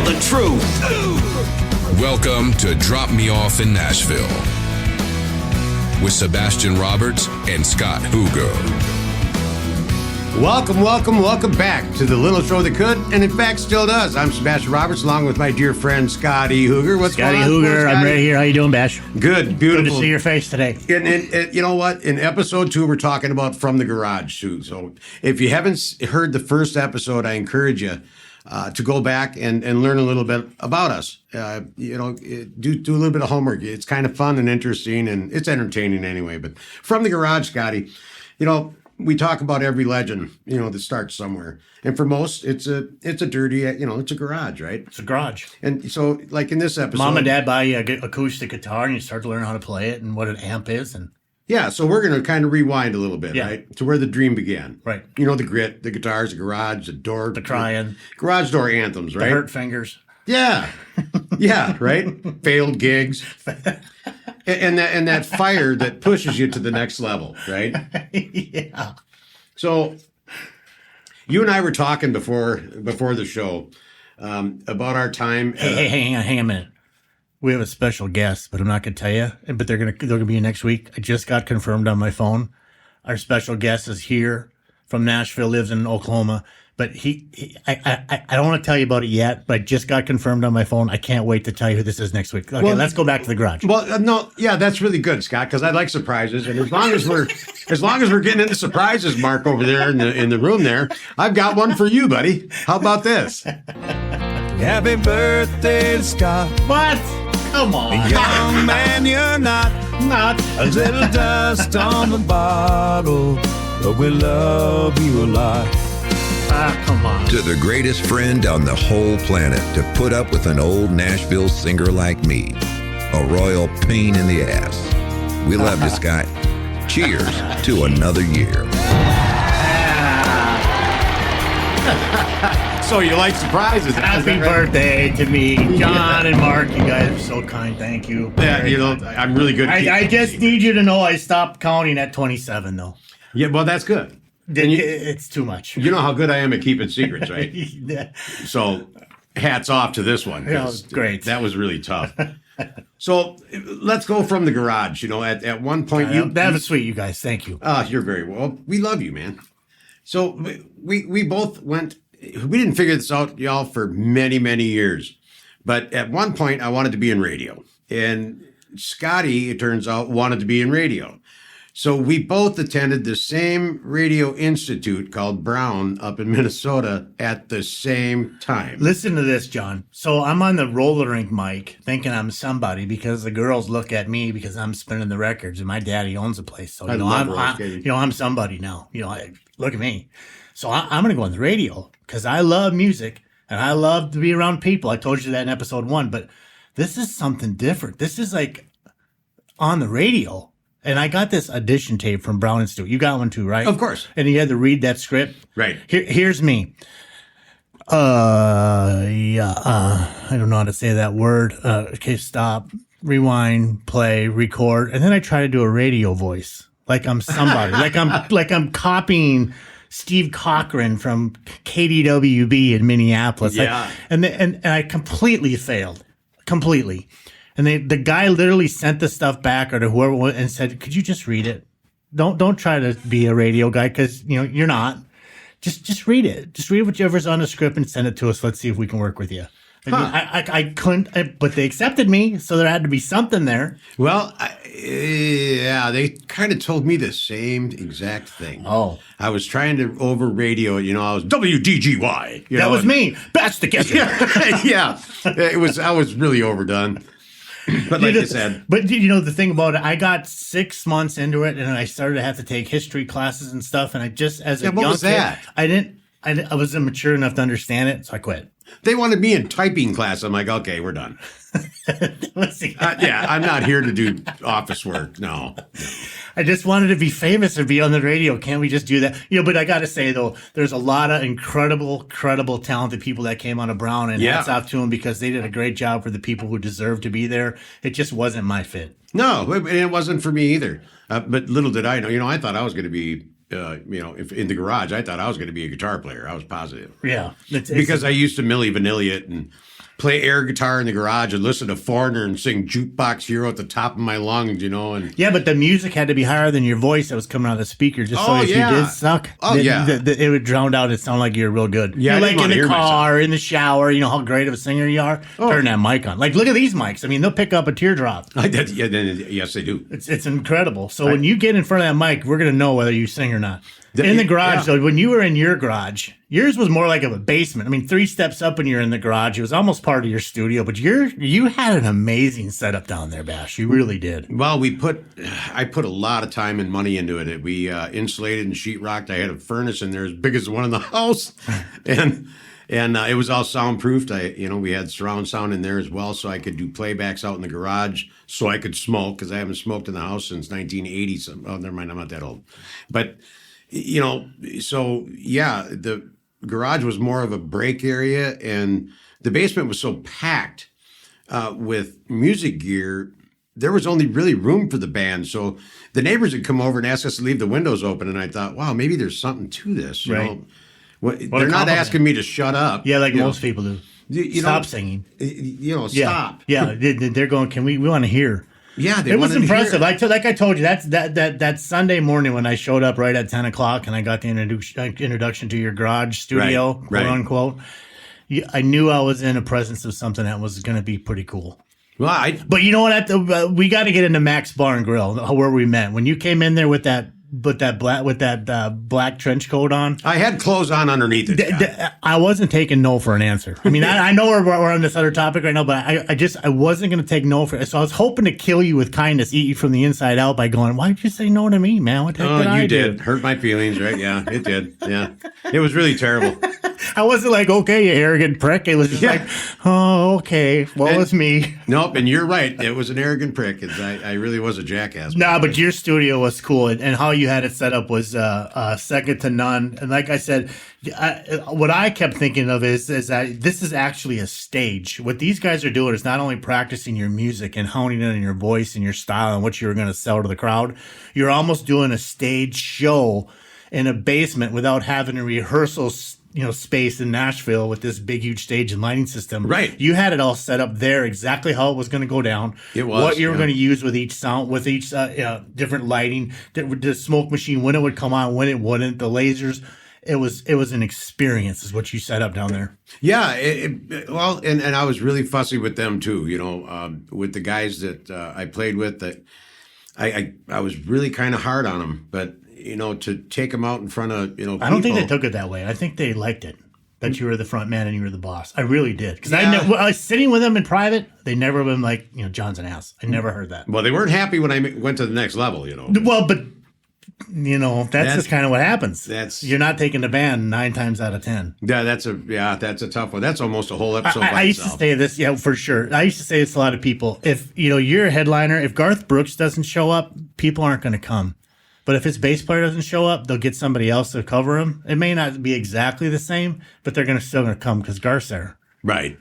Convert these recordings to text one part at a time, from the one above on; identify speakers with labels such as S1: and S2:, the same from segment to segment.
S1: the truth.
S2: Welcome to Drop Me Off in Nashville with Sabastian Roberts and Scott Huger.
S3: Welcome back to the little show that could, and in fact still does. I'm Sabastian Roberts, along with my dear friend Scotty Huger. What's
S4: Scotty
S3: going on?
S4: Huger, I'm right here. How you doing, Bash?
S3: Good, beautiful.
S4: Good to see your face today.
S3: And you know what? In episode 2, we're talking about From the Garage, too. So if you haven't heard the first episode, I encourage you to go back and learn a little bit about us. Do a little bit of homework. It's kind of fun and interesting, and it's entertaining anyway. But From the Garage, Scotty, we talk about every legend, that starts somewhere. And for most, it's a dirty, it's a garage, right?
S4: It's a garage.
S3: And so, like in this episode...
S4: Mom and Dad buy you an acoustic guitar, and you start to learn how to play it and what an amp is. And
S3: yeah, so we're going to kind of rewind a little bit, right? To where the dream began.
S4: Right.
S3: The grit, the guitars, the garage, the door.
S4: The crying.
S3: Garage door anthems, right?
S4: The hurt fingers.
S3: Yeah. Yeah, right? Failed gigs. And that fire that pushes you to the next level, right?
S4: Yeah.
S3: So you and I were talking before the show about our time.
S4: Hey, hang on a minute. We have a special guest, but I'm not going to tell you. But they're going to be next week. I just got confirmed on my phone. Our special guest is here from Nashville, lives in Oklahoma. But I don't want to tell you about it yet, but I just got confirmed on my phone. I can't wait to tell you who this is next week. Okay, let's go back to the garage.
S3: Well, no, yeah, that's really good, Scott, because I like surprises, and as long as we're getting into surprises, Mark over there in the room there, I've got one for you, buddy. How about this?
S1: Happy birthday, Scott.
S4: What? Come on,
S1: young man, you're not a little dust on the bottle, but we love you a lot.
S4: Come on.
S5: To the greatest friend on the whole planet to put up with an old Nashville singer like me. A royal pain in the ass. We love you, Scott. Cheers to another year.
S3: So you like surprises.
S4: Happy birthday to me, John and Mark. You guys are so kind. Thank you.
S3: Yeah, I'm really good.
S4: I just need you to know I stopped counting at 27, though.
S3: Yeah, well, that's good.
S4: It's too much.
S3: You know how good I am at keeping secrets, right?
S4: Yeah.
S3: So hats off to this one.
S4: That was great.
S3: That was really tough. So let's go from the garage. At one point,
S4: that was sweet, you guys. Thank you.
S3: You're very well. We love you, man. So we both went. We didn't figure this out, y'all, for many, many years. But at one point, I wanted to be in radio. And Scotty, it turns out, wanted to be in radio. So we both attended the same radio institute called Brown up in Minnesota at the same time.
S4: Listen to this, John. So I'm on the roller rink mic thinking I'm somebody because the girls look at me because I'm spinning the records and my daddy owns a place. So, I'm somebody now. Look at me. So I'm going to go on the radio because I love music and I love to be around people. I told you that in episode 1, but this is something different. This is like on the radio. And I got this audition tape from Brown Institute. You got one too, right?
S3: Of course.
S4: And you had to read that script?
S3: Right.
S4: Here's me. I don't know how to say that word. Okay, stop, rewind, play, record. And then I try to do a radio voice. Like I'm somebody. like I'm copying Steve Cochran from KDWB in Minneapolis.
S3: Yeah.
S4: And I completely failed. Completely. And the guy literally sent the stuff back or to whoever and said, "Could you just read it? Don't try to be a radio guy because you're not. Just read it. Just read whichever's on the script and send it to us. Let's see if we can work with you." I couldn't, but they accepted me, so there had to be something there.
S3: Well, they kind of told me the same exact thing.
S4: Oh,
S3: I was trying to over radio it. I was WDGY.
S4: That was me. That's the kitchen.
S3: Yeah, it was. I was really overdone. But like you said.
S4: But the thing about it, I got 6 months into it, and I started to have to take history classes and stuff. And I just, as a young kid, I wasn't mature enough to understand it, so I quit.
S3: They wanted me in typing class. I'm like, okay, we're done. I'm not here to do office work. No.
S4: I just wanted to be famous and be on the radio. Can't we just do that? But I got to say, though, there's a lot of incredible, talented people that came out of Brown, and hats off to them because they did a great job for the people who deserve to be there. It just wasn't my fit.
S3: No, it wasn't for me either. But little did I know, I thought I was going to be, if in the garage, I thought I was going to be a guitar player. I was positive.
S4: Yeah.
S3: Because I used to Milli Vanilli it and play air guitar in the garage and listen to Foreigner and sing Jukebox Hero at the top of my lungs, and
S4: yeah, but the music had to be higher than your voice that was coming out of the speaker, just so if you did suck, it would drown out. It sounded like you were real good.
S3: Yeah,
S4: you're like in the car, in the shower, how great of a singer you are. Turn that mic on. Like, look at these mics. I mean, they'll pick up a teardrop.
S3: Yes, they do.
S4: It's incredible. So when you get in front of that mic, we're gonna know whether you sing or not. In the garage, though, when you were in your garage, yours was more like a basement. I mean, 3 steps up when you're in the garage. It was almost part of your studio, but you had an amazing setup down there, Bash. You really did.
S3: Well, I put a lot of time and money into it. We insulated and sheetrocked. I had a furnace in there as big as the one in the house, and it was all soundproofed. We had surround sound in there as well, so I could do playbacks out in the garage, so I could smoke because I haven't smoked in the house since 1980. So, never mind, I'm not that old, but. The garage was more of a break area, and the basement was so packed with music gear, there was only really room for the band. So the neighbors would come over and ask us to leave the windows open, and I thought, wow, maybe there's something to this.
S4: Right.
S3: They're not asking me to shut up.
S4: Yeah, like most people do. Stop singing.
S3: Stop.
S4: Yeah, they're going, we want to hear.
S3: Yeah,
S4: it was impressive. Like I told you, that Sunday morning when I showed up right at 10 o'clock and I got the introduction to your garage studio, quote unquote. I knew I was in the presence of something that was going to be pretty cool.
S3: Well,
S4: but you know what? We got to get into Max Bar and Grill, where we met. When you came in there with that black trench coat on,
S3: I had clothes on underneath it.
S4: I wasn't taking no for an answer. I mean, I know we're on this other topic right now, but I wasn't going to take no for it. So I was hoping to kill you with kindness, eat you from the inside out by going, "Why did you say no to me, man? What the heck did I do?"
S3: Did hurt my feelings, right? Yeah, it did. Yeah, it was really terrible.
S4: I wasn't like, "Okay, you arrogant prick." It was just like, "Oh, okay, what was me?"
S3: Nope, and you're right. It was an arrogant prick. I really was a jackass.
S4: Nah, but your studio was cool, and how you had it set up was second to none. And like I said, what I kept thinking of is that this is actually a stage. What these guys are doing is not only practicing your music and honing in on your voice and your style and what you were going to sell to the crowd, you're almost doing a stage show in a basement without having a rehearsal space in Nashville with this big, huge stage and lighting system.
S3: Right.
S4: You had it all set up there, exactly how it was going to go down.
S3: It was.
S4: What you were going to use with each sound, with each different lighting, the smoke machine, when it would come on, when it wouldn't, the lasers. It was an experience, is what you set up down there.
S3: Yeah. And I was really fussy with them too, with the guys that I played with, that I was really kind of hard on them, but to take them out in front of, people.
S4: I don't think they took it that way. I think they liked it, that you were the front man and you were the boss. I really did. Because I was sitting with them in private. They never been like, John's an ass. I never heard that.
S3: Well, they weren't happy when I went to the next level,
S4: Well, but, that's just kind of what happens. You're not taking the band 9 times out of 10.
S3: Yeah, that's a tough one. That's almost a whole episode
S4: I used to say this, for sure. I used to say this to a lot of people. If, you're a headliner, if Garth Brooks doesn't show up, people aren't going to come. But if his bass player doesn't show up, they'll get somebody else to cover him. It may not be exactly the same, but they're still going to come because Garth's there.
S3: Right.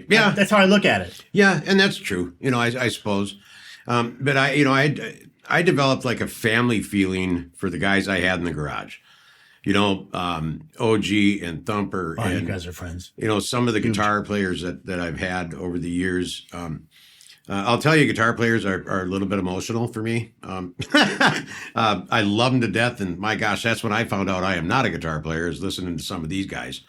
S3: Yeah.
S4: That's how I look at it.
S3: Yeah, and that's true. I suppose. But I developed like a family feeling for the guys I had in the garage. OG and Thumper.
S4: Oh,
S3: and
S4: you guys are friends.
S3: Some of the guitar players that I've had over the years. I'll tell you, guitar players are a little bit emotional for me. I love them to death, and my gosh, that's when I found out I am not a guitar player, is listening to some of these guys.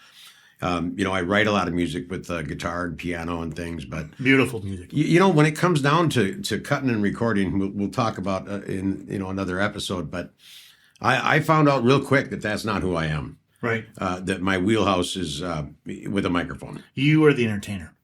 S3: I write a lot of music with guitar and piano and things, but
S4: beautiful music.
S3: When it comes down to cutting and recording, we'll talk about in another episode. But I found out real quick that that's not who I am.
S4: Right.
S3: That my wheelhouse is with a microphone.
S4: You are the entertainer.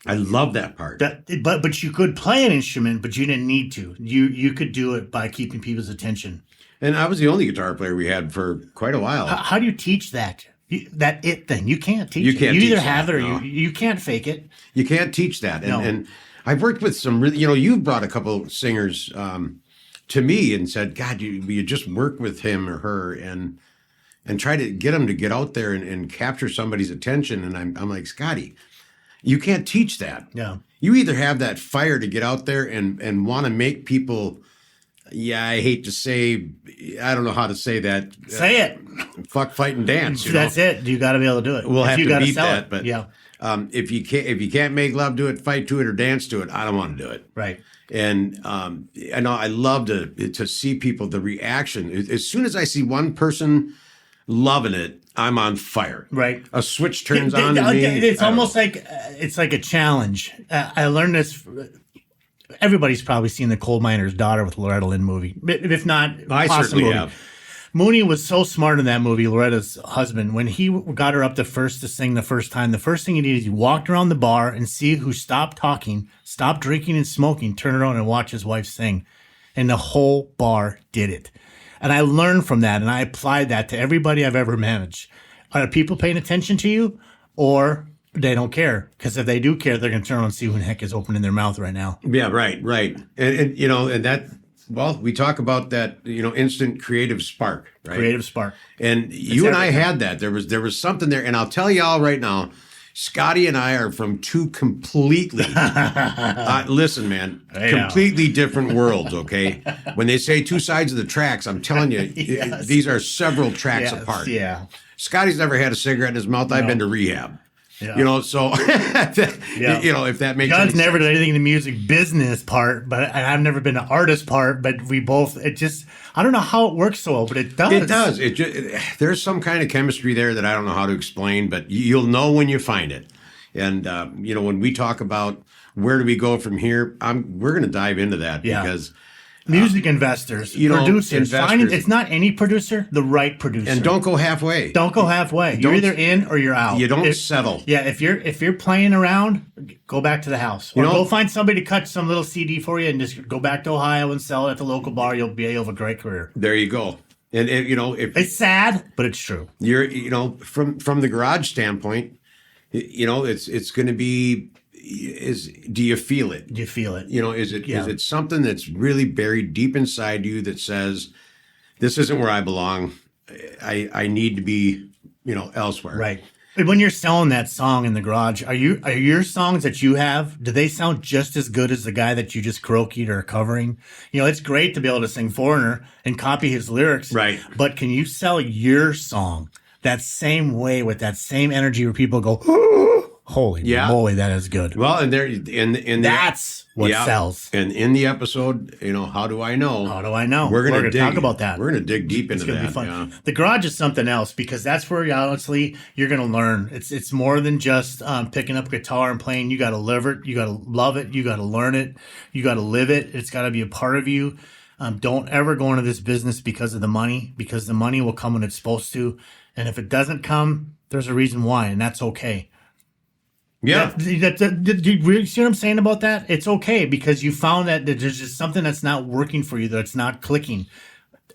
S3: I love that part.
S4: But you could play an instrument, but you didn't need to. You could do it by keeping people's attention.
S3: And I was the only guitar player we had for quite a while.
S4: How do you teach that? That it thing. You can't teach it. You either have it or you can't fake it.
S3: You can't teach that. And I've worked with some really, you've brought a couple singers to me and said, God, you just work with him or her and try to get them to get out there and capture somebody's attention. And I'm like, Scotty, you can't teach that.
S4: Yeah.
S3: You either have that fire to get out there and want to make people, I hate to say, I don't know how to say that.
S4: Say it.
S3: Fuck, fight, and dance.
S4: That's it. You got to be able to do it.
S3: We'll have to beat that.
S4: But yeah.
S3: If you can't make love to it, fight to it, or dance to it, I don't want to do it.
S4: Right.
S3: And I know I love to see people, the reaction. As soon as I see one person loving it, I'm on fire.
S4: Right.
S3: A switch turns on in me.
S4: It's almost like it's like a challenge. I learned this. Everybody's probably seen The Coal Miner's Daughter with Loretta Lynn movie. If not,
S3: I certainly have.
S4: Mooney was so smart in that movie, Loretta's husband. When he got her up to sing the first time, the first thing he did is he walked around the bar and see who stopped talking, stopped drinking and smoking, turn around and watch his wife sing. And the whole bar did it. And I learned from that, and I applied that to everybody I've ever managed. Are people paying attention to you, or they don't care? Because if they do care, they're going to turn around and see who the heck is opening their mouth right now.
S3: Yeah, right. And that, well, we talk about that, instant creative spark, right?
S4: Creative spark.
S3: And you and I had that. There was something there. And I'll tell you all right now, Scotty and I are from two completely, listen, man, completely different worlds, okay? When they say two sides of the tracks, I'm telling you, these are several tracks apart.
S4: Yeah.
S3: Scotty's never had a cigarette in his mouth. I've been to rehab.
S4: Yeah.
S3: So, if that makes
S4: John's
S3: sense.
S4: never done anything in the music business part, but I've never been the artist part, but we both, I don't know how it works so well, but it does.
S3: It does. There's some kind of chemistry there that I don't know how to explain, but you'll know when you find it. And, when we talk about where do we go from here, we're going to dive into that because
S4: music investors, producers. It's not any producer, the right producer.
S3: And don't go halfway.
S4: Don't go halfway. You're either in or you're out.
S3: You don't settle.
S4: Yeah, if you're playing around, go back to the house. Or go find somebody to cut some little CD for you and just go back to Ohio and sell it at the local bar. You'll have a great career.
S3: There you go. And if
S4: it's sad, but it's true.
S3: You're from the garage standpoint, it's going to be. Do you feel it?
S4: Do you feel it?
S3: Is it something that's really buried deep inside you that says, this isn't where I belong. I need to be, elsewhere.
S4: Right. When you're selling that song in the garage, are your songs that you have, do they sound just as good as the guy that you just croakied or covering? It's great to be able to sing Foreigner and copy his lyrics.
S3: Right.
S4: But can you sell your song that same way with that same energy where people go, holy moly, that is good.
S3: Well, and
S4: that's what sells.
S3: And in the episode, how do I know?
S4: How do I know?
S3: We're going to
S4: talk about that.
S3: We're going to dig deep into that.
S4: It's going to be fun. The garage is something else because that's where honestly you're going to learn. It's more than just picking up a guitar and playing. You got to live it. You got to love it. You got to learn it. You got to live it. It's got to be a part of you. Don't ever go into this business because of the money, because the money will come when it's supposed to. And if it doesn't come, there's a reason why, and that's okay.
S3: Yeah.
S4: Do you see what I'm saying about that? It's okay because you found that there's just something that's not working for you, that's not clicking.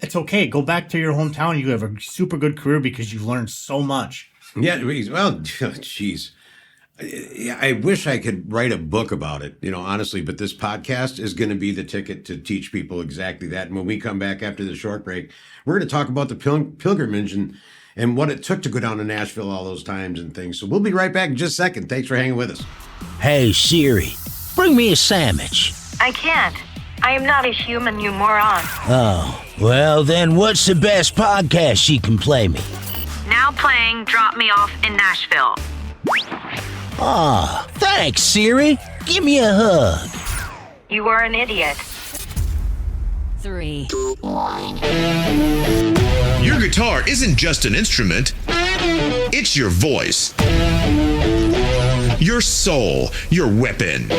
S4: It's okay. Go back to your hometown. You have a super good career because you've learned so much.
S3: Yeah. Well, geez. I wish I could write a book about it, honestly, but this podcast is going to be the ticket to teach people exactly that. And when we come back after the short break, we're going to talk about the pilgrimage and what it took to go down to Nashville all those times and things. So we'll be right back in just a second. Thanks for hanging with us.
S6: Hey, Siri, bring me a sandwich.
S7: I can't. I am not a human, you moron.
S6: Oh, well then what's the best podcast she can play me?
S7: Now playing Drop Me Off in Nashville.
S6: Aw, thanks, Siri. Give me a hug.
S7: You are an idiot.
S8: 3.
S9: Your guitar isn't just an instrument, it's your voice, your soul, your weapon.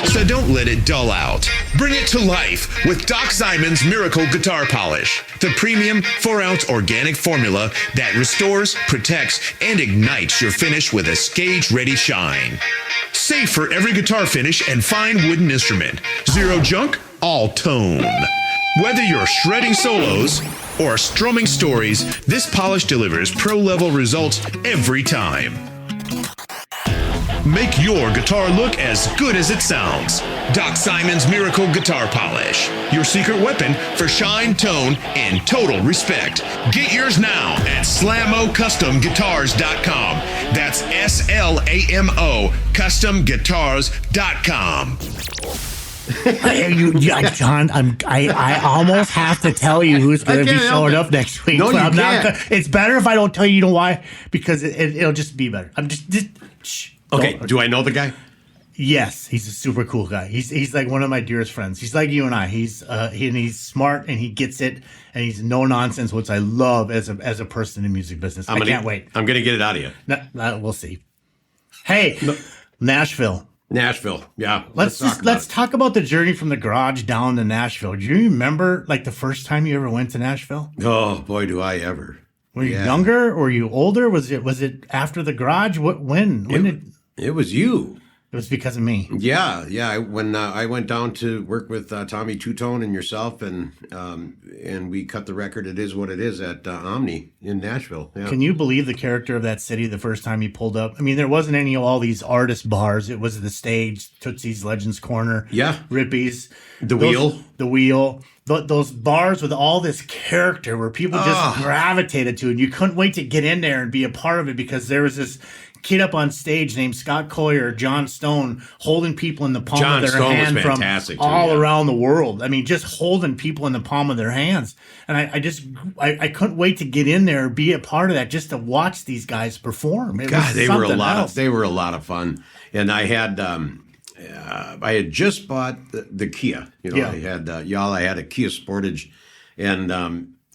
S9: So don't let it dull out. Bring it to life with Doc Simon's Miracle Guitar Polish, the premium 4-ounce organic formula that restores, protects, and ignites your finish with a stage-ready shine. Safe for every guitar finish and fine wooden instrument. Zero junk, all tone. Whether you're shredding solos or strumming stories, this polish delivers pro-level results every time. Make your guitar look as good as it sounds. Doc Simon's Miracle Guitar Polish. Your secret weapon for shine, tone, and total respect. Get yours now at SlamoCustomGuitars.com. That's SLAMO CustomGuitars.com.
S4: John, I almost have to tell you who's going to be showing up next week.
S3: No, you
S4: I'm
S3: can't.
S4: It's better if I don't tell you. You know why? Because it'll just be better. I'm just shh.
S3: Okay. Do I know the guy?
S4: Yes, he's a super cool guy. He's like one of my dearest friends. He's like you and I. He's smart and he gets it, and he's no nonsense, which I love as a person in music business. I can't wait.
S3: I'm gonna get it out of you.
S4: No, we'll see. Hey, Nashville.
S3: Yeah.
S4: Let's talk about the journey from the garage down to Nashville. Do you remember like the first time you ever went to Nashville?
S3: Oh boy, do I ever.
S4: Were you younger or were you older? Was it after the garage? When did
S3: it was you?
S4: It was because of me.
S3: Yeah. When I went down to work with Tommy Two-Tone and yourself, and we cut the record. It Is What It Is at Omni in Nashville. Yeah.
S4: Can you believe the character of that city the first time you pulled up? I mean, there wasn't any of all these artist bars. It was the stage, Tootsie's, Legends Corner, Rippy's,
S3: The Wheel.
S4: Those bars with all this character where people just gravitated to, and you couldn't wait to get in there and be a part of it because there was this kid up on stage named Scott Collier, John Stone, holding people in the palm of their hand from all around the world. I mean, just holding people in the palm of their hands. And I couldn't wait to get in there, be a part of that, just to watch these guys perform.
S3: They were a lot of fun. And I had just bought the Kia. I had I had a Kia Sportage, and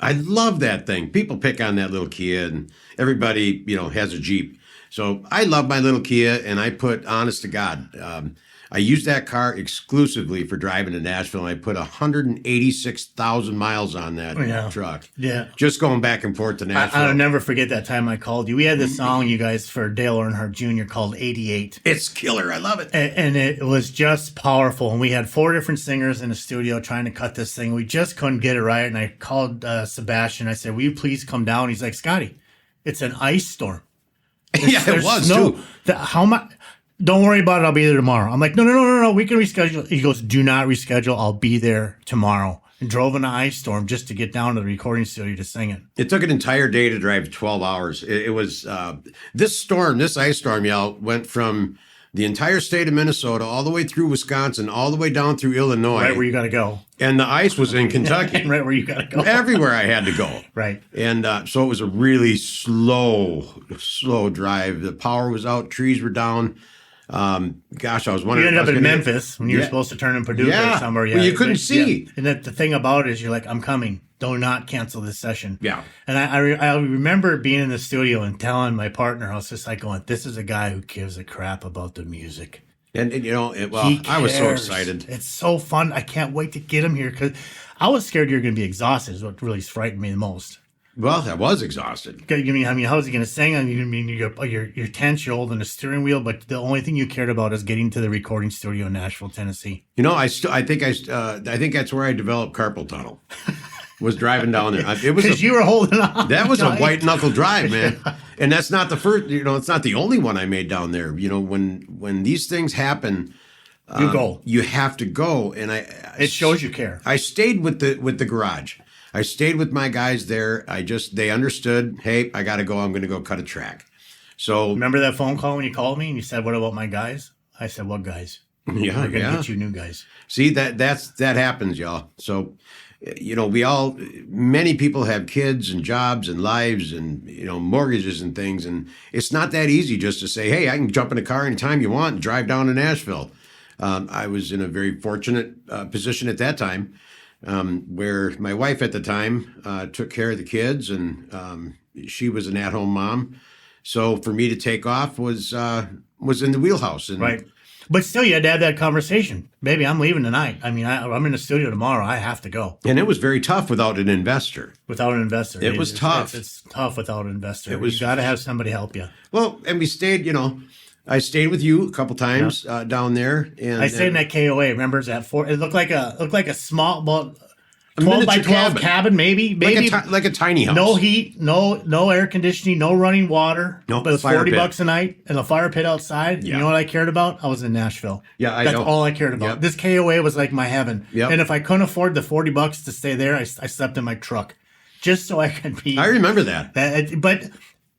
S3: I love that thing. People pick on that little Kia, and everybody has a Jeep. So I love my little Kia, and I put, honest to God, I used that car exclusively for driving to Nashville. And I put 186,000 miles on that truck.
S4: Yeah.
S3: Just going back and forth to Nashville.
S4: I'll never forget that time I called you. We had this song, you guys, for Dale Earnhardt Jr. called 88.
S3: It's killer. I love it.
S4: And it was just powerful. And we had 4 different singers in the studio trying to cut this thing. We just couldn't get it right. And I called Sebastian. I said, will you please come down? He's like, Scotty, it's an ice storm.
S3: It was too.
S4: How much? Don't worry about it. I'll be there tomorrow. I'm like, no. We can reschedule. He goes, do not reschedule. I'll be there tomorrow. And drove in an ice storm just to get down to the recording studio to sing it.
S3: It took an entire day to drive 12 hours. It was this ice storm, went from the entire state of Minnesota all the way through Wisconsin, all the way down through Illinois.
S4: Right where you got to go.
S3: And the ice was in Kentucky.
S4: Right where you got to go.
S3: Everywhere I had to go.
S4: Right.
S3: And so it was a really slow drive. The power was out. Trees were down. I was wondering.
S4: You ended up in Memphis when you were supposed to turn in Paducah or somewhere.
S3: Well, you couldn't see.
S4: Yeah. And the thing about it is you're like, I'm coming. Do not cancel this session.
S3: Yeah.
S4: And I remember being in the studio and telling my partner, I was just like going, this is a guy who gives a crap about the music.
S3: And I was so excited.
S4: It's so fun. I can't wait to get him here because I was scared you were going to be exhausted is what really frightened me the most.
S3: Well, I was exhausted.
S4: I mean, how is he going to sing? I mean, you're tense, you're holding the steering wheel, but the only thing you cared about is getting to the recording studio in Nashville, Tennessee.
S3: I think that's where I developed carpal tunnel. Was driving down there. It was
S4: because you were holding on.
S3: That was a white knuckle drive, man. And that's not the first. It's not the only one I made down there. When these things happen,
S4: you go.
S3: You have to go, and
S4: it shows you care.
S3: I stayed with the garage. I stayed with my guys there. They understood. Hey, I got to go. I'm going to go cut a track. So
S4: remember that phone call when you called me and you said, "What about my guys?" I said, "What guys?"
S3: Yeah,
S4: we're going to get you new guys.
S3: See that happens, y'all. So. Many people have kids and jobs and lives and, mortgages and things. And it's not that easy just to say, hey, I can jump in a car anytime you want and drive down to Nashville. I was in a very fortunate position at that time where my wife at the time took care of the kids and she was an at-home mom. So for me to take off was in the wheelhouse. And,
S4: right. But still, you had to have that conversation. Baby, I'm leaving tonight. I mean, I'm in the studio tomorrow. I have to go.
S3: And it was very tough without an investor.
S4: It
S3: was tough.
S4: It's tough without an investor. You got to have somebody help you.
S3: Well, and we stayed, I stayed with you a couple times down there. And
S4: I stayed in that KOA. Remember, it looked like a small, 12 by 12 cabin, maybe
S3: like a tiny house.
S4: No heat, no air conditioning, no running water.
S3: Nope,
S4: but it's $40 a night and a fire pit outside. Yeah. You know what I cared about? I was in Nashville.
S3: Yeah,
S4: that's all I cared about.
S3: Yep.
S4: This KOA was like my heaven.
S3: Yep.
S4: And if I couldn't afford the $40 to stay there, I slept in my truck just so I could be.
S3: I remember that.
S4: But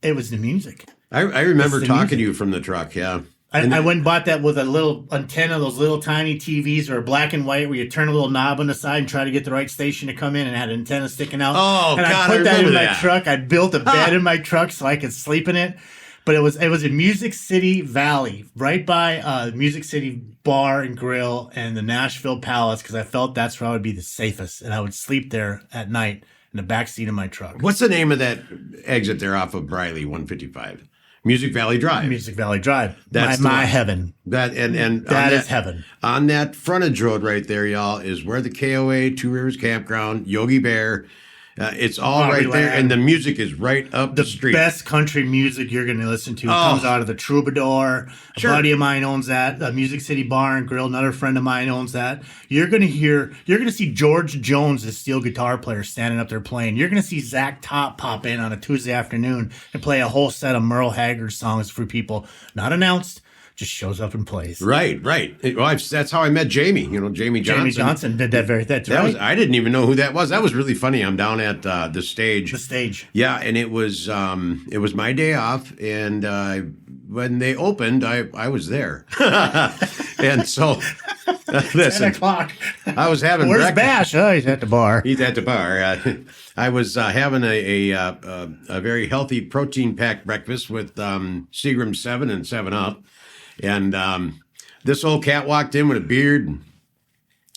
S4: it was the music.
S3: I remember talking to you from the truck. Yeah.
S4: I went and bought that with a little antenna, those little tiny TVs or black and white where you turn a little knob on the side and try to get the right station to come in and had an antenna sticking out.
S3: Oh,
S4: and
S3: God,
S4: I put that in my
S3: that.
S4: truck. I built a bed in my truck so I could sleep in it. But it was in Music City Valley, right by Music City Bar and Grill and the Nashville Palace, because I felt that's where I would be the safest. And I would sleep there at night in the back seat of my truck.
S3: What's the name of that exit there off of Briley 155? Music Valley Drive.
S4: Music Valley Drive.
S3: That's
S4: my heaven.
S3: That and
S4: that is heaven.
S3: On that frontage road right there, y'all, is where the KOA Two Rivers Campground, Yogi Bear. It's all right there, and the music is right up the street.
S4: Best country music you're going to listen to comes out of the Troubadour.
S3: Sure.
S4: A buddy of mine owns that. Music City Bar and Grill. Another friend of mine owns that. You're going to see George Jones, the steel guitar player, standing up there playing. You're going to see Zach Top pop in on a Tuesday afternoon and play a whole set of Merle Haggard songs for people. Not announced. Just shows up and plays.
S3: Right. Well, that's how I met Jamie. Jamie Johnson.
S4: Jamie Johnson did that very. That's right.
S3: I didn't even know who that was. That was really funny. I'm down at the stage.
S4: The stage.
S3: Yeah, and it was my day off, and when they opened, I was there, and so listen,
S4: 10 o'clock.
S3: I was having.
S4: Where's
S3: breakfast.
S4: Bash? Oh, he's at the bar.
S3: He's at the bar. I was having a very healthy protein-packed breakfast with Seagram 7 and 7-Up. And this old cat walked in with a beard. And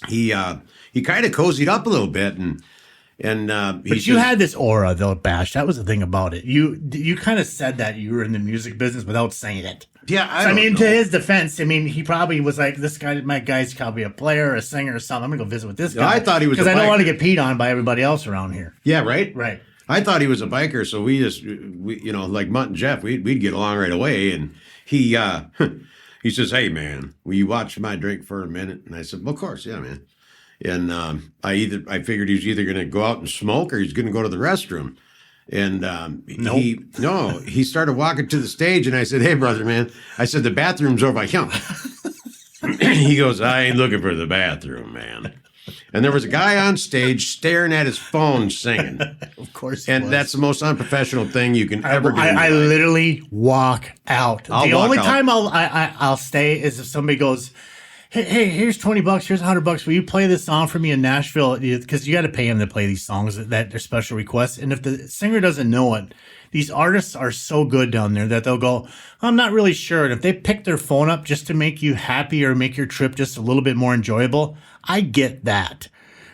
S3: he kind of cozied up a little bit. But
S4: you had this aura, though, Bash. That was the thing about it. You kind of said that you were in the music business without saying it.
S3: Yeah,
S4: I mean, to his defense, he probably was like, this guy, my guy's probably a player, a singer, or something. I'm going to go visit with this guy.
S3: I thought he was
S4: because I don't
S3: biker.
S4: want to get peed on by everybody else around here.
S3: Yeah, right?
S4: Right.
S3: I thought he was a biker, so we like Mutt and Jeff, we'd get along right away. And he says, "Hey, man, will you watch my drink for a minute?" And I said, "Well, of course, yeah, man." And I figured he was either going to go out and smoke or he's going to go to the restroom. And he started walking to the stage, and I said, "Hey, brother, man," I said, "the bathroom's over here." He goes, "I ain't looking for the bathroom, man." And there was a guy on stage staring at his phone singing.
S4: Of course,
S3: that's the most unprofessional thing you can ever do.
S4: I literally walk out. The only time I'll stay is if somebody goes, Hey, here's $20. Here's $100. Will you play this song for me in Nashville? Because you got to pay him to play these songs that they're special requests. And if the singer doesn't know it, these artists are so good down there that they'll go, I'm not really sure. And if they pick their phone up just to make you happy or make your trip just a little bit more enjoyable, I get that.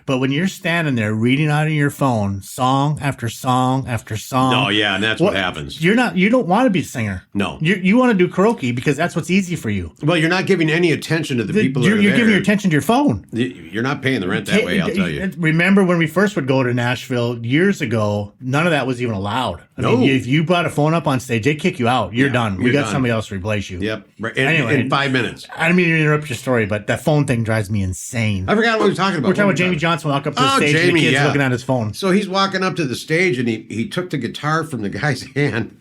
S4: But when you're standing there reading out of your phone, song after song after song.
S3: No, yeah, and that's what happens.
S4: You don't want to be a singer.
S3: No.
S4: You want to do karaoke because that's what's easy for you.
S3: Well, you're not giving any attention to the people that are
S4: You're
S3: there.
S4: giving your attention to your phone.
S3: You're not paying the rent that way, I'll tell you.
S4: Remember when we first would go to Nashville years ago, none of that was even allowed. I mean, if you brought a phone up on stage, they'd kick you out. You're done. We got somebody else to replace you.
S3: Yep.
S4: Anyway,
S3: in 5 minutes.
S4: I didn't mean to interrupt your story, but that phone thing drives me insane.
S3: I forgot what we were talking about.
S4: We're talking about Jamie Johnson walk up to the stage and the kid's looking at his phone.
S3: So he's walking up to the stage and he took the guitar from the guy's hand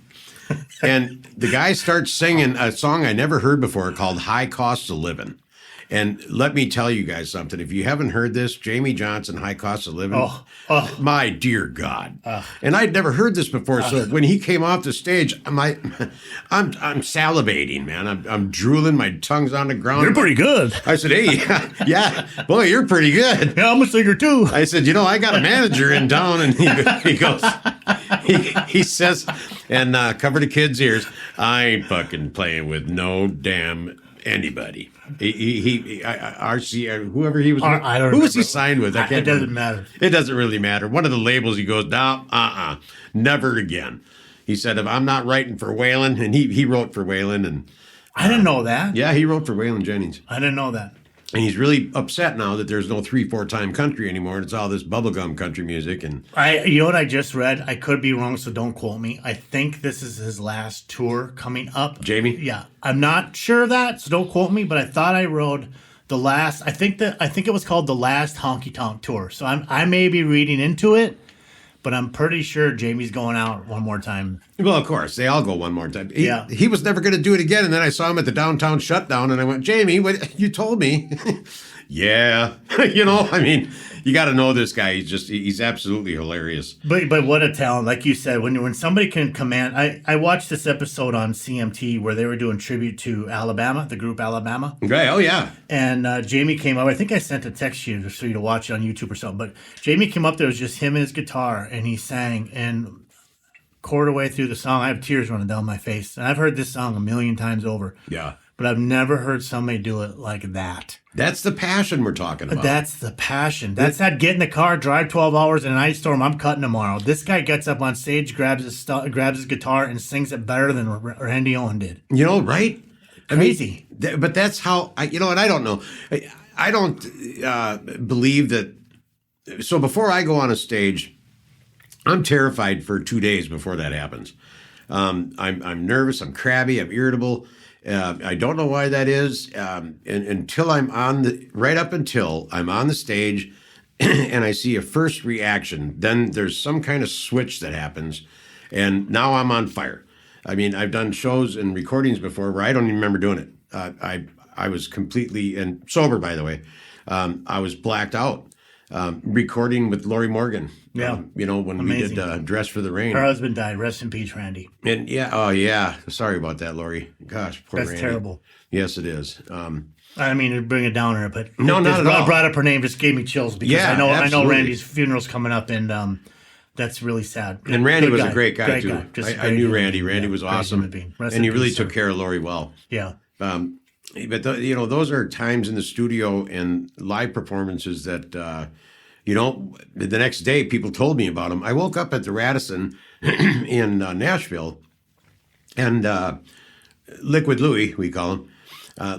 S3: and the guy starts singing a song I never heard before called High Cost of Living. And let me tell you guys something. If you haven't heard this, Jamie Johnson, High Cost of Living, my dear God. And I'd never heard this before. So when he came off the stage, I'm salivating, man. I'm drooling. My tongue's on the ground.
S4: You're pretty good.
S3: I said, hey, yeah, boy, you're pretty good.
S4: Yeah, I'm a singer too.
S3: I said, I got a manager in town. And he goes, he says, and cover the kid's ears, I ain't fucking playing with no damn anybody. RC, whoever he was,
S4: I don't
S3: who was he
S4: remember.
S3: signed with? I can't
S4: It doesn't
S3: remember.
S4: matter.
S3: It doesn't really matter. One of the labels, he goes, no, never again. He said, if I'm not writing for Waylon, and he wrote for Waylon, and
S4: I didn't know that.
S3: yeah, he wrote for Waylon Jennings.
S4: I didn't know that.
S3: And he's really upset now that there's no 3-4 time country anymore. And it's all this bubblegum country music. And
S4: You know what I just read? I could be wrong, so don't quote me. I think this is his last tour coming up.
S3: Jamie?
S4: Yeah. I'm not sure of that, so don't quote me, but I thought I wrote the last, I think it was called the last Honky Tonk Tour. So I may be reading into it, but I'm pretty sure Jamie's going out one more time.
S3: well, of course, they all go one more time.
S4: Yeah.
S3: He was never going to do it again. And then I saw him at the downtown shutdown and I went, Jamie, what you told me. Yeah. I mean, You got to know this guy. He's absolutely hilarious.
S4: But what a talent. Like you said, when somebody can command. I watched this episode on CMT where they were doing tribute to Alabama, the group Alabama.
S3: Okay. Oh, yeah.
S4: And Jamie came up. I think I sent a text to you for you to watch it on YouTube or something. But Jamie came up there. It was just him and his guitar, and he sang. And quarter way through the song, I have tears running down my face. And I've heard this song a million times over.
S3: Yeah.
S4: But I've never heard somebody do it like that.
S3: That's the passion we're talking about.
S4: That's the passion. That's that get in the car, drive 12 hours in an ice storm. I'm cutting tomorrow. This guy gets up on stage, grabs his guitar, and sings it better than Randy Owen did.
S3: You know, right?
S4: Crazy.
S3: I mean, but that's how, and I don't know. I don't believe that. So before I go on a stage, I'm terrified for 2 days before that happens. I'm nervous. I'm crabby. I'm irritable. I don't know why that is. And until I'm right up until I'm on the stage and I see a first reaction, then there's some kind of switch that happens. And now I'm on fire. I mean, I've done shows and recordings before where I don't even remember doing it. I was completely, and sober, by the way. I was blacked out. Recording with Lori Morgan.
S4: Yeah.
S3: When
S4: Amazing.
S3: we did Dress for the Rain.
S4: Her husband died. Rest in peace, Randy.
S3: And yeah. Sorry about that, Lori. Gosh, poor
S4: That's
S3: Randy.
S4: terrible.
S3: Yes, it is.
S4: I mean, to bring it down her, but
S3: No, not at all.
S4: Brought up her name just gave me chills because
S3: Yeah,
S4: I know
S3: absolutely.
S4: Randy's funeral's coming up, and that's really sad.
S3: And Randy
S4: Good
S3: was
S4: guy.
S3: a great guy, too.
S4: Just a
S3: I
S4: great
S3: knew
S4: human
S3: Randy.
S4: being.
S3: Randy
S4: Yeah,
S3: was
S4: great
S3: awesome.
S4: human being. Rest
S3: And he
S4: in
S3: really
S4: peace,
S3: took
S4: sir.
S3: care of Lori well.
S4: Yeah.
S3: But those are times in the studio and live performances that, the next day people told me about them. I woke up at the Radisson in Nashville, and Liquid Louie, we call him.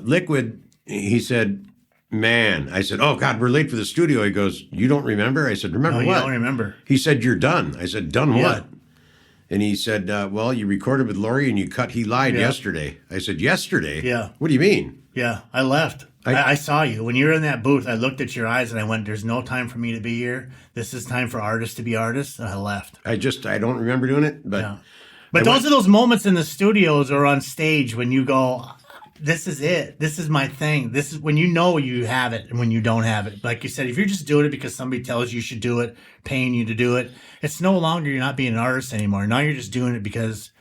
S3: Liquid, he said, man. I said, oh, God, we're late for the studio. He goes, you don't remember? I said, remember
S4: No,
S3: what?
S4: you don't remember.
S3: He said, you're done. I said, done
S4: Yeah.
S3: what? And he said, well, you recorded with Lori and you cut He Lied
S4: Yeah.
S3: yesterday. I said, yesterday?
S4: Yeah.
S3: What do you mean?
S4: Yeah, I left. I saw you. When you were in that booth, I looked at your eyes and I went, there's no time for me to be here. This is time for artists to be artists. And I left.
S3: I don't remember doing it, but
S4: Yeah. But those are those moments in the studios or on stage when you go, this is it. This is my thing. This is when you know you have it and when you don't have it. Like you said, if you're just doing it because somebody tells you should do it, paying you to do it, it's no longer you're not being an artist anymore. Now you're just doing it because,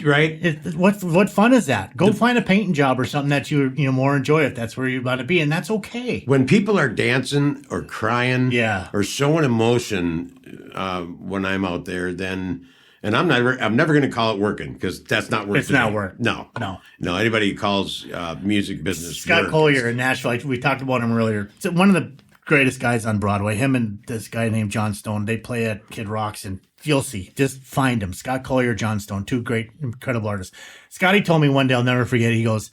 S3: right?
S4: What fun is that? Go find a painting job or something that you more enjoy if that's where you want to be, and that's okay.
S3: When people are dancing or crying,
S4: Yeah.
S3: or showing emotion when I'm out there, then. And I'm never going to call it working because that's not work.
S4: It's not work.
S3: No. Anybody who calls music business
S4: Scott
S3: work.
S4: Collier in Nashville. We talked about him earlier. So one of the greatest guys on Broadway. Him and this guy named John Stone. They play at Kid Rocks, and you'll see. Just find him. Scott Collier, John Stone, two great, incredible artists. Scotty told me one day, I'll never forget. He goes,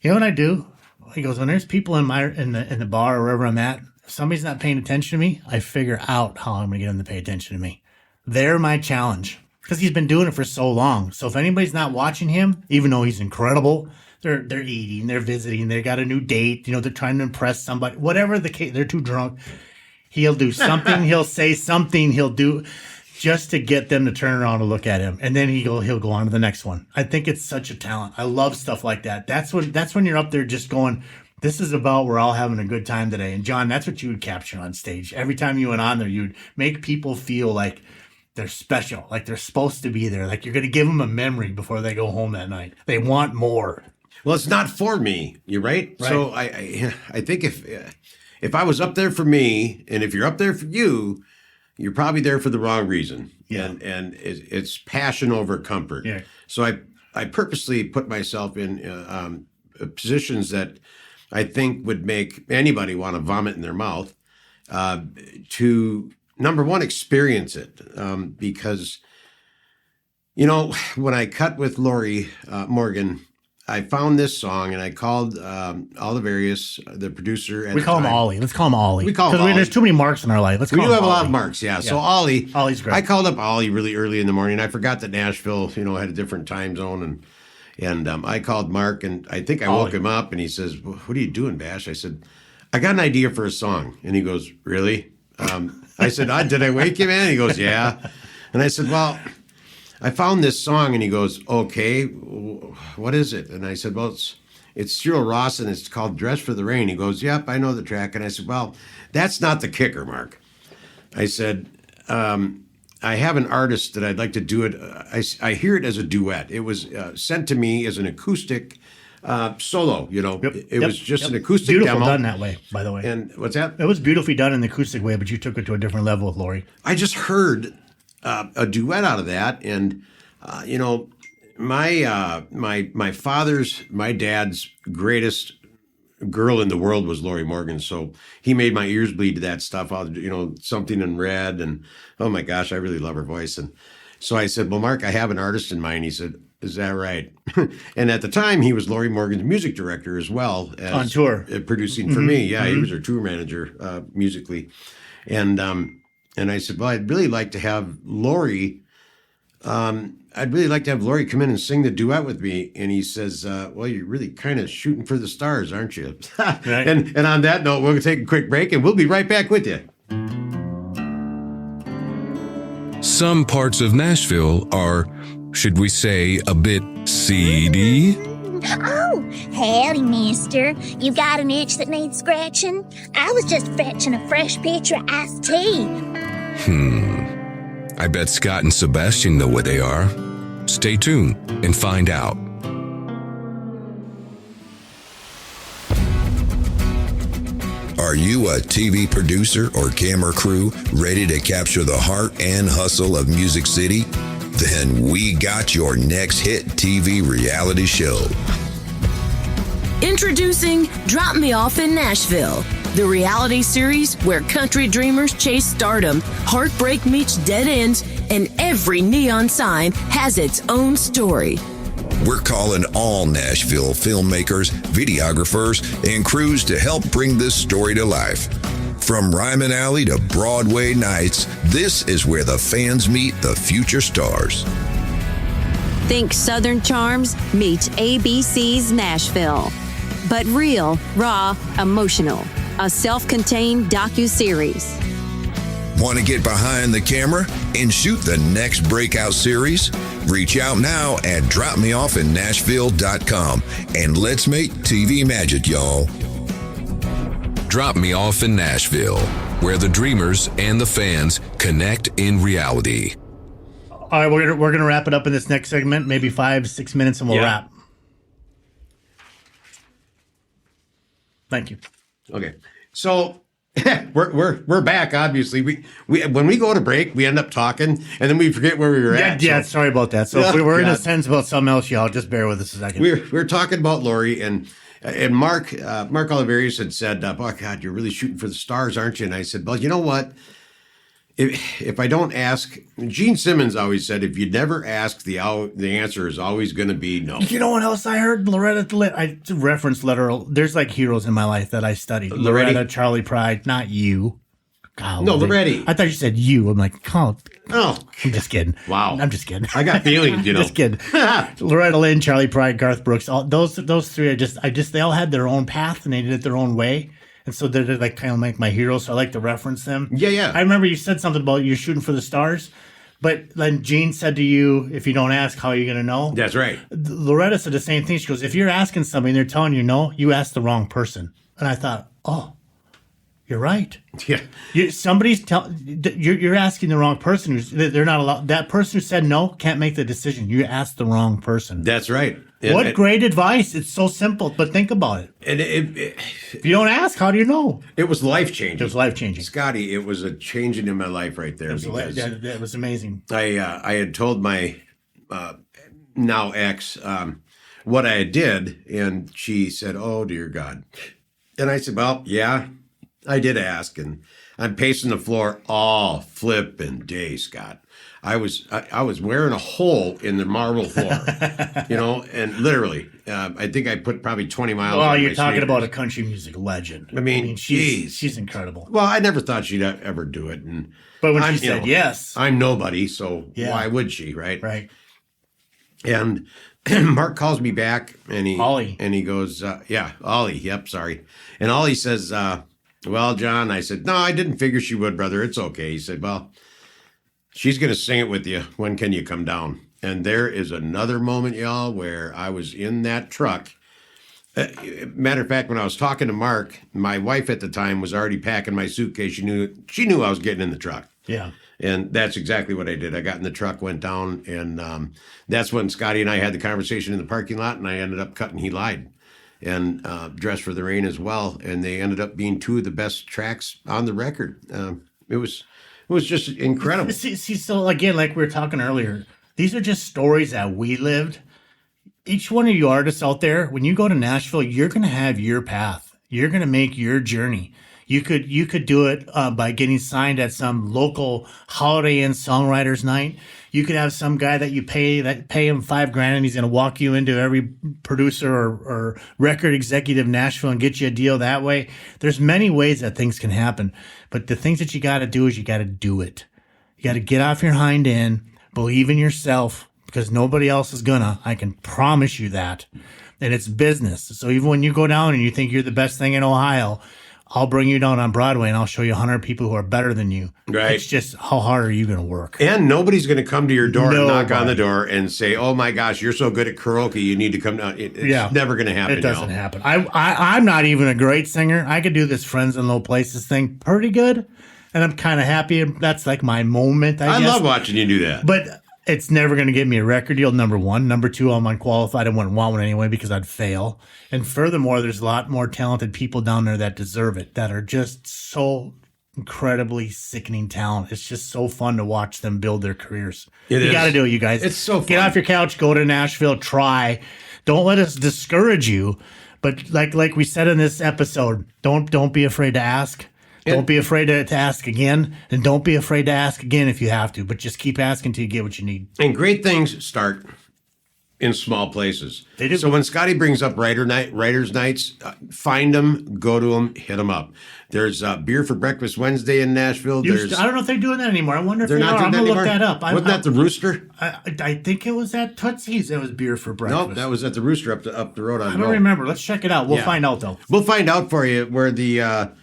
S4: "You know what I do?" He goes, "When there's people in the bar or wherever I'm at, if somebody's not paying attention to me, I figure out how I'm going to get them to pay attention to me. They're my challenge." Because he's been doing it for so long. So if anybody's not watching him, even though he's incredible, they're eating, they're visiting, they got a new date, they're trying to impress somebody, whatever the case, they're too drunk. He'll do something, he'll say something, he'll do just to get them to turn around and look at him. And then he'll go on to the next one. I think it's such a talent. I love stuff like that. That's when you're up there just going, this is about we're all having a good time today. And John, that's what you would capture on stage. Every time you went on there, you'd make people feel like they're special, like they're supposed to be there, like you're going to give them a memory before they go home that night. They want more.
S3: Well, it's not for me. You're right. So I think if I was up there for me, and if you're up there for you, you're probably there for the wrong reason.
S4: Yeah.
S3: And it's passion over comfort.
S4: Yeah.
S3: So I purposely put myself in positions that I think would make anybody want to vomit in their mouth to. Number one, experience it because, when I cut with Lori Morgan, I found this song and I called all the producer. At
S4: We call him Ollie. Let's call him Ollie.
S3: We call him Ollie.
S4: There's too many marks in our life. Let's
S3: We
S4: call
S3: do
S4: him
S3: have a lot of
S4: Ollie.
S3: marks, yeah. So Ollie's
S4: great.
S3: I called up Ollie really early in the morning. I forgot that Nashville, had a different time zone, and I called Mark, and I think I woke him up, and he says, "What are you doing, Bash?" I said, "I got an idea for a song," and he goes, "Really?" I said, "Did I wake you, man?" He goes, "Yeah." And I said, "Well, I found this song," and he goes, "Okay, what is it?" And I said, "Well, it's Cyril Ross, and it's called Dress for the Rain. He goes, yep, I know the track. And I said, well, that's not the kicker, Mark. I said, I have an artist that I'd like to do it. I hear it as a duet. It was sent to me as an acoustic solo. It was just an acoustic
S4: beautiful
S3: demo.
S4: Done that way, by the way.
S3: And what's that?
S4: It was beautifully done in the acoustic way, but you took it to a different level with Lori.
S3: I just heard a duet out of that, and my dad's greatest girl in the world was Lori Morgan, so he made my ears bleed to that stuff. Something in Red, and oh my gosh, I really love her voice. And so I said, well, Mark, I have an artist in mind. He said, is that right? And at the time, he was Lori Morgan's music director as well as
S4: on tour,
S3: producing for me. Yeah, he was her tour manager musically, and I said, well, I'd really like to have Lori. I'd really like to have Lori come in and sing the duet with me. And he says, well, you're really kind of shooting for the stars, aren't you? Right. And on that note, we're going to take a quick break, and we'll be right back with you.
S2: Some parts of Nashville are, should we say, a bit seedy?
S8: Oh, howdy, mister. You got an itch that needs scratching? I was just fetching a fresh pitcher of iced tea.
S2: I bet Scott and Sebastian know where they are. Stay tuned and find out.
S5: Are you a TV producer or camera crew ready to capture the heart and hustle of Music City? Then we got your next hit TV reality show.
S10: Introducing Drop Me Off in Nashville, the reality series where country dreamers chase stardom, heartbreak meets dead ends, and every neon sign has its own story.
S5: We're calling all Nashville filmmakers, videographers, and crews to help bring this story to life. From Ryman Alley to Broadway nights, this is where the fans meet the future stars.
S11: Think Southern Charms meets ABC's Nashville. But real, raw, emotional. A self-contained docu-series.
S5: Want to get behind the camera and shoot the next breakout series? Reach out now at dropmeoffinnashville.com and let's make TV magic, y'all.
S2: Drop Me Off in Nashville, where the dreamers and the fans connect in reality.
S4: All right, we're gonna wrap it up in this next segment, maybe 5-6 minutes, and we'll wrap. Thank you.
S3: Okay, so we're back. Obviously, we when we go to break, we end up talking, and then we forget where we were at.
S4: Yeah, sorry about that. So if we were in a sentence about something else, y'all just bear with us a second.
S3: We're talking about Lori and Mark Oliverius had said, "Oh God, you're really shooting for the stars, aren't you?" And I said, "Well, you know what? If I don't ask," Gene Simmons always said, "If you never ask, the answer is always going to be no."
S4: You know what else I heard? I referenced literal. There's like heroes in my life that I studied.
S3: Loretti?
S4: Loretta, Charlie Pride, not you. God,
S3: no, Loretti.
S4: I thought you said you. I'm like, oh,
S3: I'm
S4: just kidding.
S3: Wow,
S4: I'm just kidding.
S3: I got feelings, you know.
S4: Just kidding. Loretta Lynn, Charlie Pride, Garth Brooks. All those three. They all had their own path and they did it their own way. And so they're like kind of like my heroes, so I like to reference them.
S3: Yeah.
S4: I remember you said something about you're shooting for the stars, but then Gene said to you, if you don't ask, how are you going to know?
S3: That's right.
S4: Loretta said the same thing. She goes, if you're asking somebody and they're telling you no, you asked the wrong person. And I thought, oh, you're right.
S3: Yeah.
S4: You're asking the wrong person. They're not allowed. That person who said no can't make the decision. You asked the wrong person.
S3: That's right.
S4: What great advice. It's so simple, but think about it.
S3: And
S4: if you don't ask, how do you know?
S3: It was life-changing.
S4: It was life-changing.
S3: Scotty, it was a changing in my life right there.
S4: It was amazing.
S3: I had told my now ex what I did, and she said, "Oh, dear God." And I said, "Well, yeah, I did ask, and I'm pacing the floor all flipping day, Scott. I was wearing a hole in the marble floor, and literally, I think I put probably 20 miles.
S4: Well, you're talking about a country music legend.
S3: I mean,
S4: she's incredible.
S3: Well, I never thought she'd ever do it,
S4: but when she said yes,
S3: I'm nobody, so why would she, right?
S4: Right.
S3: And Mark calls me back, and
S4: Ollie
S3: goes, Ollie, yep, sorry, and Ollie says, "Well, John," I said, "No, I didn't figure she would, brother. It's okay." He said, "Well, she's going to sing it with you. When can you come down?" And there is another moment, y'all, where I was in that truck Matter of fact, when I was talking to Mark, my wife at the time was already packing my suitcase. She knew I was getting in the truck.
S4: Yeah.
S3: And that's exactly what I did. I got in the truck, went down, and that's when Scotty and I had the conversation in the parking lot, and I ended up cutting He Lied and Dress for the Rain as well. And they ended up being two of the best tracks on the record. It was just incredible.
S4: See, so again, like we were talking earlier, these are just stories that we lived. Each one of you artists out there, when you go to Nashville, you're going to have your path. You're going to make your journey. You could do it by getting signed at some local Holiday Inn songwriters night. You could have some guy that you pay him $5,000 and he's going to walk you into every producer or record executive in Nashville and get you a deal that way. There's many ways that things can happen, but the things that you got to do is you got to do it. You got to get off your hind end, believe in yourself, because nobody else is gonna. I can promise you that. And it's business. So even when you go down and you think you're the best thing in Ohio, I'll bring you down on Broadway and I'll show you 100 people who are better than you. Right. It's just, how hard are you going to work?
S3: And nobody's going to come to your door and knock on the door and say, oh my gosh, you're so good at karaoke, you need to come down. It's never going to happen.
S4: It doesn't happen. I'm not even a great singer. I could do this Friends in Low Places thing pretty good. And I'm kind of happy. That's like my moment, I guess.
S3: Love watching you do that.
S4: But it's never going to get me a record deal, number one. Number two, I'm unqualified. I wouldn't want one anyway because I'd fail. And furthermore, there's a lot more talented people down there that deserve it, that are just so incredibly sickening talent. It's just so fun to watch them build their careers. You got to do it, you guys.
S3: It's so fun.
S4: Get off your couch, go to Nashville, try. Don't let us discourage you. But like we said in this episode, don't be afraid to ask. Don't be afraid to ask again, and don't be afraid to ask again if you have to, but just keep asking till you get what you need.
S3: And great things start in small places.
S4: They do.
S3: So when Scotty brings up writers' nights, find them, go to them, hit them up. There's Beer for Breakfast Wednesday in Nashville.
S4: I don't know if they're doing that anymore. I wonder if they're not. I'm going to look that up.
S3: Wasn't that the Rooster?
S4: I think it was at Tootsie's. It was Beer for Breakfast.
S3: No, that was at the Rooster up the road.
S4: I don't remember. Let's check it out. We'll find out, though.
S3: We'll find out for you where the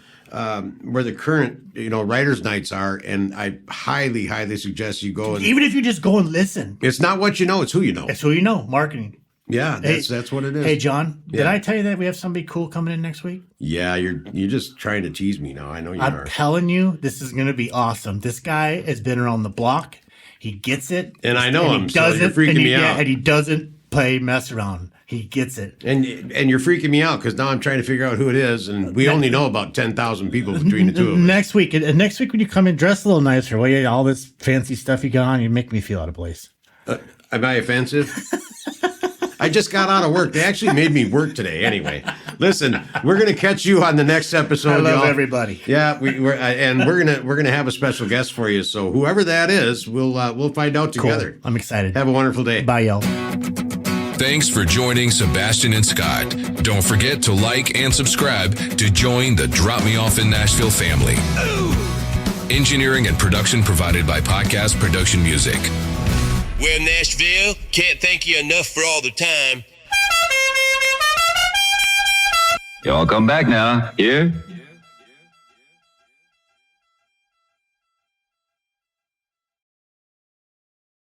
S3: current writers' nights are, and I highly suggest you go.
S4: Even if you just go and listen,
S3: it's not what you know; it's who you know.
S4: It's who you know. Marketing.
S3: Yeah, that's what it is.
S4: Hey, John, did I tell you that we have somebody cool coming in next week?
S3: Yeah, you're just trying to tease me now. I know you are.
S4: I'm telling you, this is going to be awesome. This guy has been around the block. He gets it,
S3: and I know him. So you're freaking me out,
S4: and he doesn't play mess around. He gets it.
S3: And you're freaking me out because now I'm trying to figure out who it is, and we only know about 10,000 people between the two of us.
S4: Next week when you come in, dress a little nicer. Well, all this fancy stuff you got on, you make me feel out of place.
S3: Am I offensive? I just got out of work. They actually made me work today. Anyway, listen, we're gonna catch you on the next episode.
S4: I love
S3: y'all.
S4: everybody.
S3: Yeah, we're gonna have a special guest for you. So whoever that is, we'll find out together.
S4: Cool. I'm excited.
S3: Have a wonderful day.
S4: Bye, y'all.
S2: Thanks for joining Sebastian and Scott. Don't forget to like and subscribe to join the Drop Me Off in Nashville family. Engineering and production provided by Podcast Production Music.
S12: Well, Nashville, can't thank you enough for all the time.
S13: Y'all come back now. Here?